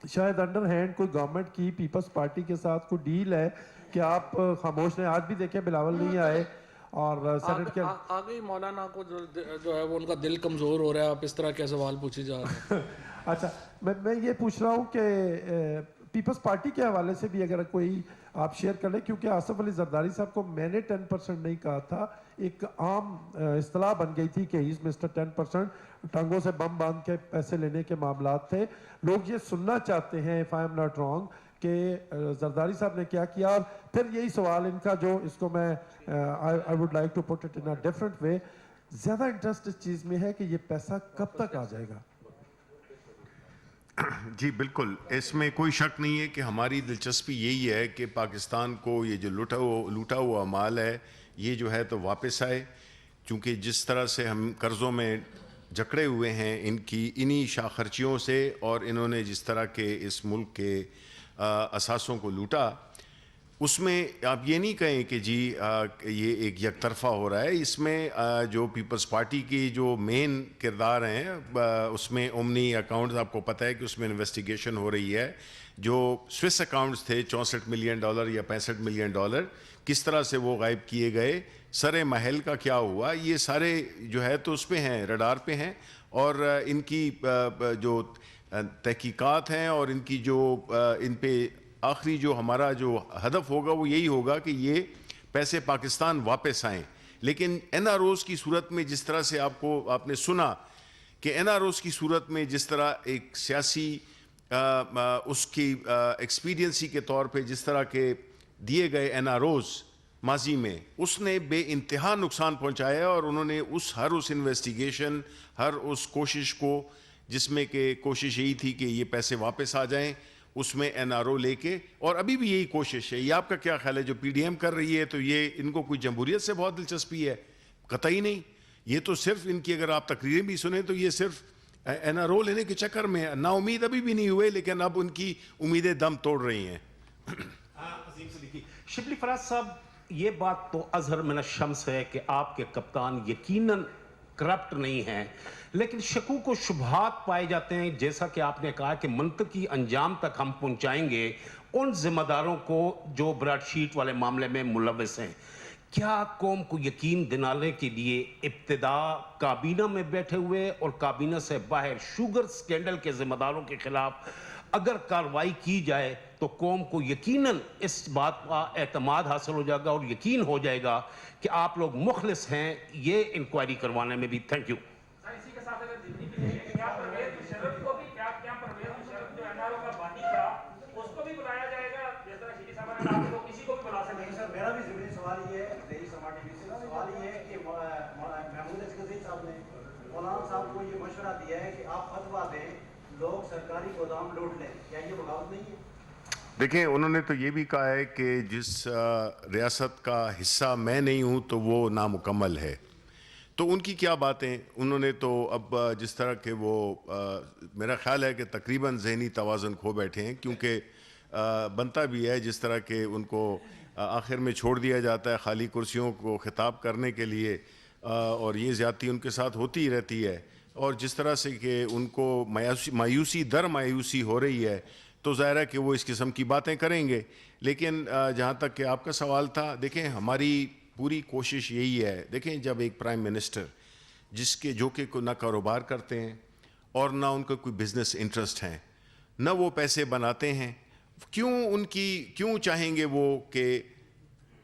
شاید انڈر ہینڈ کوئی گورنمنٹ کی پیپلز پارٹی کے ساتھ کوئی ڈیل ہے کہ آپ خاموش ہیں؟ آج بھی دیکھیں بلاول نہیں آئے اور سینٹ کے آگے مولانا کو جو ہے وہ ان کا دل کمزور ہو رہا ہے, آپ اس طرح کے سوال پوچھے جا رہے ہیں. اچھا, میں یہ پوچھ رہا ہوں کہ پیپلز پارٹی کے حوالے سے بھی اگر کوئی آپ شیئر کر لیں, کیونکہ آصف علی زرداری صاحب کو میں نے 10% نہیں کہا تھا, ایک عام اصطلاح بن گئی تھی کہ ہی از مسٹر 10%. ٹانگوں سے بم باندھ کے پیسے لینے کے معاملات تھے. لوگ یہ سننا چاہتے ہیں if I am not wrong کہ زرداری صاحب نے کیا کیا. اور پھر یہی سوال ان کا جو اس کو میں I would like to put it in a different way, زیادہ انٹرسٹ اس چیز میں ہے کہ یہ پیسہ کب تک آ جائے گا؟ جی بالکل, اس میں کوئی شک نہیں ہے کہ ہماری دلچسپی یہی ہے کہ پاکستان کو یہ جو لوٹا ہوا مال ہے یہ جو ہے تو واپس آئے. چونکہ جس طرح سے ہم قرضوں میں جکڑے ہوئے ہیں انہی شاہ خرچیوں سے, اور انہوں نے جس طرح کے اس ملک کے اثاثوں کو لوٹا, اس میں آپ یہ نہیں کہیں کہ جی یہ ایک یک طرفہ ہو رہا ہے. اس میں جو پیپلز پارٹی کی جو مین کردار ہیں اس میں اومنی اکاؤنٹس, آپ کو پتہ ہے کہ اس میں انویسٹیگیشن ہو رہی ہے. جو سوئس اکاؤنٹس تھے $64 ملین یا $65 ملین, کس طرح سے وہ غائب کیے گئے, سر محل کا کیا ہوا, یہ سارے جو ہے تو اس پہ ہیں, رڈار پہ ہیں. اور ان کی جو تحقیقات ہیں اور ان کی جو ان پہ آخری جو ہمارا جو ہدف ہوگا وہ یہی ہوگا کہ یہ پیسے پاکستان واپس آئیں. لیکن این آر اوز کی صورت میں جس طرح سے آپ نے سنا کہ این آر اوز کی صورت میں جس طرح ایک سیاسی اس کی ایکسپیرینسی کے طور پہ جس طرح کے دیے گئے این آر اوز ماضی میں, اس نے بے انتہا نقصان پہنچایا. اور انہوں نے ہر اس انویسٹیگیشن, ہر اس کوشش کو جس میں کہ کوشش یہی تھی کہ یہ پیسے واپس آ جائیں, اس میں این آر او لے کے, اور ابھی بھی یہی کوشش ہے. یہ آپ کا کیا خیال ہے جو پی ڈی ایم کر رہی ہے, تو یہ ان کو کوئی جمہوریت سے بہت دلچسپی ہے؟ قطعی نہیں. یہ تو صرف ان کی اگر آپ تقریریں بھی سنیں تو یہ صرف این آر او لینے کے چکر میں نا امید ابھی بھی نہیں ہوئے, لیکن اب ان کی امیدیں دم توڑ رہی ہیں. شبلی فراز صاحب, یہ بات تو اظہر من الشمس ہے کہ آپ کے کپتان یقیناً کرپٹ نہیں ہیں, لیکن شکوک و شبہات پائے جاتے ہیں. جیسا کہ آپ نے کہا کہ منطقی انجام تک ہم پہنچائیں گے ان ذمہ داروں کو جو براڈ شیٹ والے معاملے میں ملوث ہیں. کیا قوم کو یقین دلانے کے لیے ابتدا کابینہ میں بیٹھے ہوئے اور کابینہ سے باہر شوگر سکینڈل کے ذمہ داروں کے خلاف اگر کارروائی کی جائے تو قوم کو یقیناً اس بات کا اعتماد حاصل ہو جائے گا اور یقین ہو جائے گا کہ آپ لوگ مخلص ہیں یہ انکوائری کروانے میں بھی. Thank you. اسی کے ساتھ اگر کیا پرویز مشرف کو بھی کیا پرویز مشرف جو این آر او کا بانی تھا اس کو بھی بلایا جائے گا, جس طرح شیخ صاحب نے آپ کو کسی کو بھی بلا سکتے ہیں؟ سر میرا بھی ضروری سوال یہ ہے, سوال یہ ہے کہ محمود اسکندری صاحب نے مولانا صاحب کو یہ مشورہ دیا ہے کہ آپ فتویٰ دیں لوگ سرکاری گودام لوٹ لیں, کیا یہ بغاوت نہیں ہے؟ دیکھیں, انہوں نے تو یہ بھی کہا ہے کہ جس ریاست کا حصہ میں نہیں ہوں تو وہ نامکمل ہے. تو ان کی کیا باتیں, انہوں نے تو اب جس طرح کہ وہ میرا خیال ہے کہ تقریباً ذہنی توازن کھو بیٹھے ہیں, کیونکہ بنتا بھی ہے جس طرح کہ ان کو آخر میں چھوڑ دیا جاتا ہے خالی کرسیوں کو خطاب کرنے کے لیے, اور یہ زیادتی ان کے ساتھ ہوتی ہی رہتی ہے. اور جس طرح سے کہ ان کو مایوسی در مایوسی ہو رہی ہے, تو ظاہر ہے کہ وہ اس قسم کی باتیں کریں گے. لیکن جہاں تک کہ آپ کا سوال تھا, دیکھیں ہماری پوری کوشش یہی ہے. دیکھیں جب ایک پرائم منسٹر جو کہ نہ کاروبار کرتے ہیں اور نہ ان کا کوئی بزنس انٹرسٹ ہیں, نہ وہ پیسے بناتے ہیں, کیوں چاہیں گے وہ کہ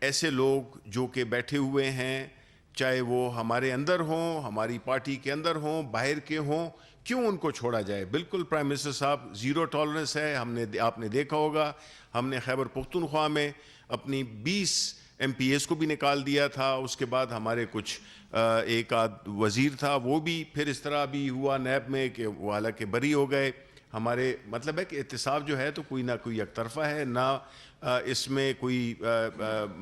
ایسے لوگ جو کہ بیٹھے ہوئے ہیں, چاہے وہ ہمارے اندر ہوں, ہماری پارٹی کے اندر ہوں, باہر کے ہوں, کیوں ان کو چھوڑا جائے؟ بالکل پرائم منسٹر صاحب زیرو ٹالرنس ہے. آپ نے دیکھا ہوگا, ہم نے خیبر پختونخوا میں اپنی 20 ایم پی ایس کو بھی نکال دیا تھا. اس کے بعد ہمارے کچھ ایک آدھ وزیر تھا, وہ بھی پھر اس طرح بھی ہوا نیب میں کہ وہ حالانکہ بری ہو گئے. ہمارے مطلب ہے کہ احتساب جو ہے تو کوئی نہ کوئی یک طرفہ ہے, نہ اس میں کوئی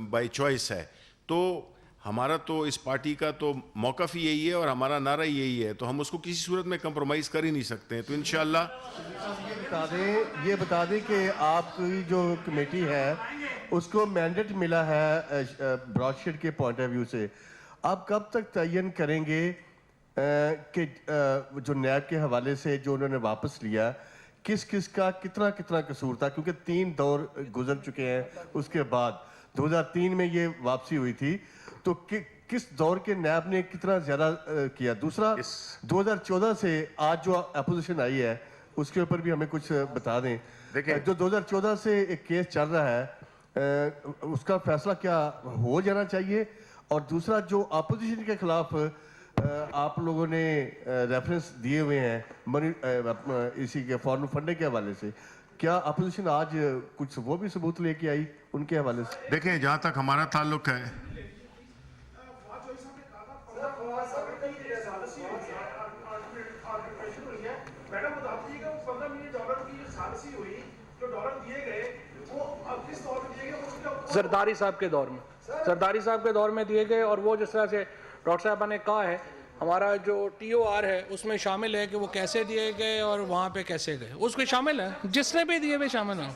بائی چوائس ہے. تو ہمارا تو اس پارٹی کا تو موقف ہی یہی ہے اور ہمارا نعرہ ہی یہی ہے, تو ہم اس کو کسی صورت میں کمپرومائز کر ہی نہیں سکتے ہیں. تو انشاءاللہ یہ بتا دیں کہ آپ کی جو کمیٹی ہے اس کو مینڈیٹ ملا ہے براڈ شیٹ کے پوائنٹ آف ویو سے. آپ کب تک تعین کریں گے کہ جو نیب کے حوالے سے جو انہوں نے واپس لیا کس کا کتنا قصور تھا؟ کیونکہ 3 دور گزر چکے ہیں. اس کے بعد 2003 میں یہ واپسی ہوئی تھی, تو کس دور کے نیب نے کتنا زیادہ کیا؟ دوسرا 2014 سے آج جو اپوزیشن آئی ہے اس کے اوپر بھی ہمیں کچھ بتا دیں. جو 2014 سے ایک کیس چل رہا ہے اس کا فیصلہ کیا ہو جانا چاہیے؟ اور دوسرا جو اپوزیشن کے خلاف آپ لوگوں نے ریفرنس دیے ہوئے ہیں اسی کے فارن فنڈنگ کے حوالے سے, کیا اپوزیشن آج کچھ وہ بھی ثبوت لے کے آئی ان کے حوالے سے؟ دیکھیں جہاں تک ہمارا تعلق ہے, زرداری صاحب کے دور میں دیے گئے, اور وہ جس طرح سے ڈاکٹر صاحبہ نے کہا ہے ہمارا جو ٹی او آر ہے اس میں شامل ہے کہ وہ کیسے دیے گئے اور وہاں پہ کیسے گئے, اس میں شامل ہے, جس نے بھی دیے ہوئے شامل ہیں.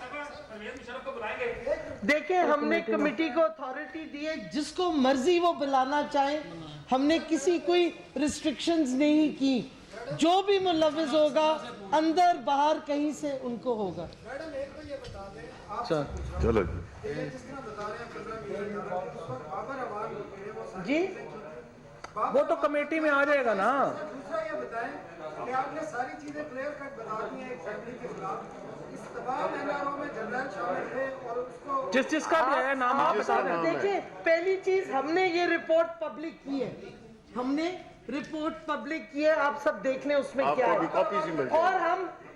دیکھیں ہم نے کمیٹی کو اتھارٹی دی ہے, جس کو مرضی وہ بلانا چاہیں, ہم نے کسی کوئی ریسٹرکشنز نہیں کی. جو بھی ملوث ہوگا اندر باہر کہیں سے ان کو ہوگا. چلو جی وہ تو کمیٹی میں آ جائے گا نا. دوسرا یہ بتائیں کہ آپ نے ساری چیزیں کلیئر کٹ بتا دی ہیں ایک فیملی کے خلاف, اس تمام این آر او میں جنرل شامل تھے اور اس کو جس کا بھی ہے نام آپ بتا دیں. دیکھیں پہلی چیز ہم نے یہ رپورٹ پبلک کی ہے, آپ سب دیکھ لیں اس میں کیا ہے, اور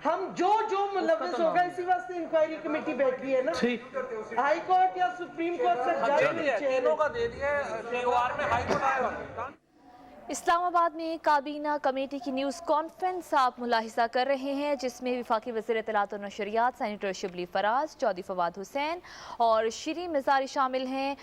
ہم جو ملوث ہوگا اسی واسطے انکوائری کمیٹی بیٹھی ہے نا. ہائی کورٹ یا سپریم کورٹ سے جج تینوں کا دے دیا ہے, ٹی او آر میں ہائی کورٹ آئے گا. اسلام آباد میں کابینہ کمیٹی کی نیوز کانفرنس آپ ملاحظہ کر رہے ہیں، جس میں وفاقی وزیر اطلاعات و نشریات سینیٹر شبلی فراز، چودھری فواد حسین اور شیریں مزاری شامل ہیں،